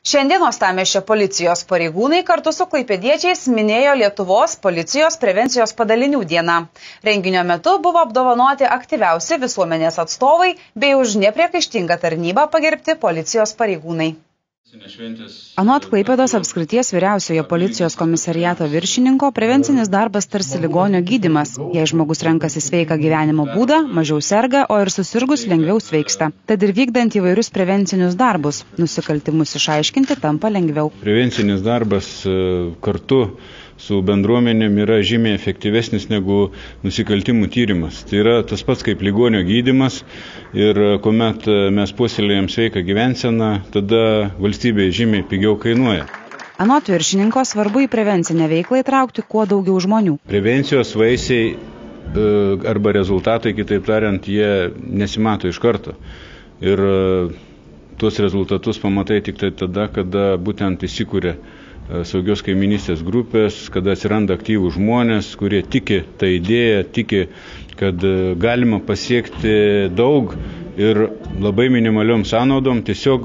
Šiandien uostamiesčio policijos pareigūnai kartu su klaipėdiečiais minėjo Lietuvos policijos prevencijos padalinių dieną. Renginio metu buvo apdovanoti aktyviausi visuomenės atstovai bei už nepriekaištingą tarnybą pagerbti policijos pareigūnai. Anot Klaipėdos apskrities vyriausiojo policijos komisariato viršininko, prevencinis darbas tarsi ligonio gydymas. Jei žmogus renkasi sveiką gyvenimo būdą, mažiau serga, o ir susirgus lengviau sveiksta. Tad ir vykdant įvairius prevencinius darbus, nusikaltimus išaiškinti tampa lengviau. Prevencinis darbas kartu su bendruomenėm yra žymiai efektyvesnis negu nusikaltimų tyrimas. Tai yra tas pats kaip ligonio gydymas ir kuomet mes puoselėjam sveiką gyvenseną, tada valstybė žymiai pigiau kainuoja. Anot viršininko, svarbu į prevencinę veiklą įtraukti kuo daugiau žmonių. Prevencijos vaisiai arba rezultatai, kitaip tariant, jie nesimato iš karto. Ir tuos rezultatus pamatai tik tai tada, kada būtent įsikūrė saugios kaiminystės grupės, kada atsiranda aktyvūs žmonės, kurie tiki tą idėją, tiki, kad galima pasiekti daug ir labai minimaliom sąnaudom, tiesiog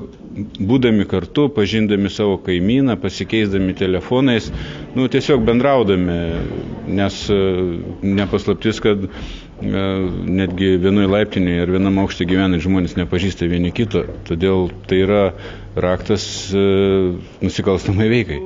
būdami kartu, pažindami savo kaimyną, pasikeisdami telefonais, tiesiog bendraudami, nes nepaslaptis, kad netgi vienoj laiptinėje ar vienam aukšte gyvenant žmonės nepažįsta vieni kito, todėl tai yra raktas nusikalstamai veikai.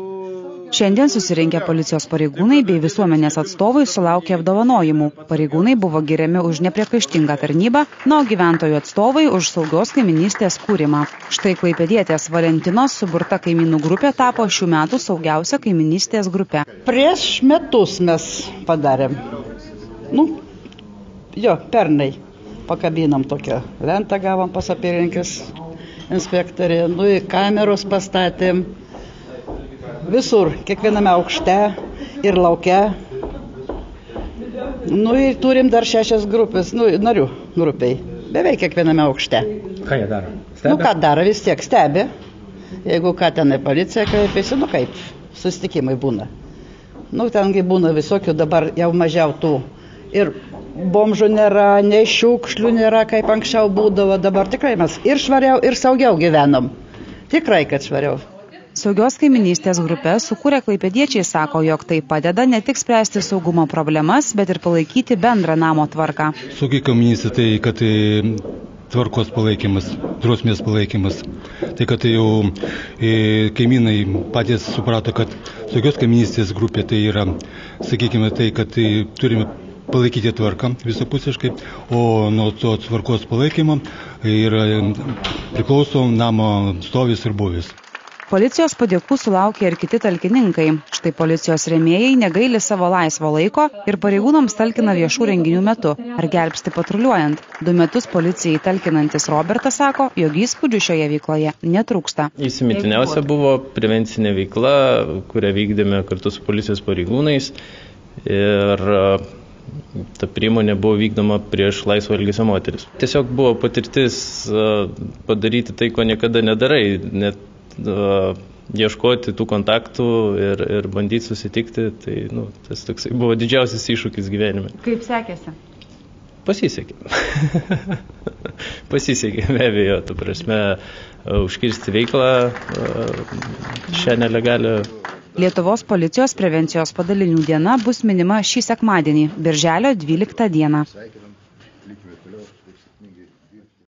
Šiandien susirinkę policijos pareigūnai bei visuomenės atstovai sulaukė apdovanojimų. Pareigūnai buvo giriami už nepriekaištingą tarnybą, o gyventojų atstovai už saugios kaiminystės kūrimą. Štai klaipėdietės Valentinos suburta kaimynų grupė tapo šių metų saugiausia kaiminystės grupė. Prieš metus mes padarėm. Pernai pakabinam tokią lentą, gavom pas apylinkės inspektorė, kameros pastatėm. Visur, kiekviename aukšte ir lauke. Ir turim dar 6 grupės, narių grupiai, beveik kiekviename aukšte. Ką jie daro? Stebi? Ką daro, vis tiek stebi. Jeigu ką tenai policija kreipiasi, kaip susitikimai būna. Tengi būna visokių, dabar jau mažiau tų. Ir bomžų nėra, nei šiukšlių nėra, kaip anksčiau būdavo. Dabar tikrai mes ir švariau, ir saugiau gyvenom. Tikrai, kad švariau. Saugios kaiminystės grupė sukūrė klaipėdiečiai sako, jog tai padeda ne tik spręsti saugumo problemas, bet ir palaikyti bendrą namo tvarką. Saugi kaiminystė tai, kad tvarkos palaikymas, drausmės palaikymas. Tai, kad jau kaimynai patys suprato, kad saugios kaiminystės grupė tai yra, sakykime, tai, kad turime palaikyti tvarką visapusiškai, o nuo to tvarkos palaikymo priklauso namo stovis ir buvis. Policijos padėkų sulaukė ir kiti talkininkai. Štai policijos rėmėjai negaili savo laisvo laiko ir pareigūnams talkina viešų renginių metu ar gelbsti patruliuojant. 2 metus policijai talkinantis Robertas sako, jog įspūdžių šioje veikloje netrūksta. Įsimintiniausia buvo prevencinė veikla, kurią vykdėme kartu su policijos pareigūnais ir ta priemonė buvo vykdoma prieš laisvo elgesio moteris. Tiesiog buvo patirtis padaryti tai, ko niekada nedarai, net ieškoti tų kontaktų ir bandyti susitikti, tai tas toksai buvo didžiausias iššūkis gyvenime. Kaip sekėsi? Pasisekė. Pasisekė, be abejo, ta prasme, užkirsti veiklą šią nelegalią. Lietuvos policijos prevencijos padalinių diena bus minima šį sekmadienį, birželio 12 dieną.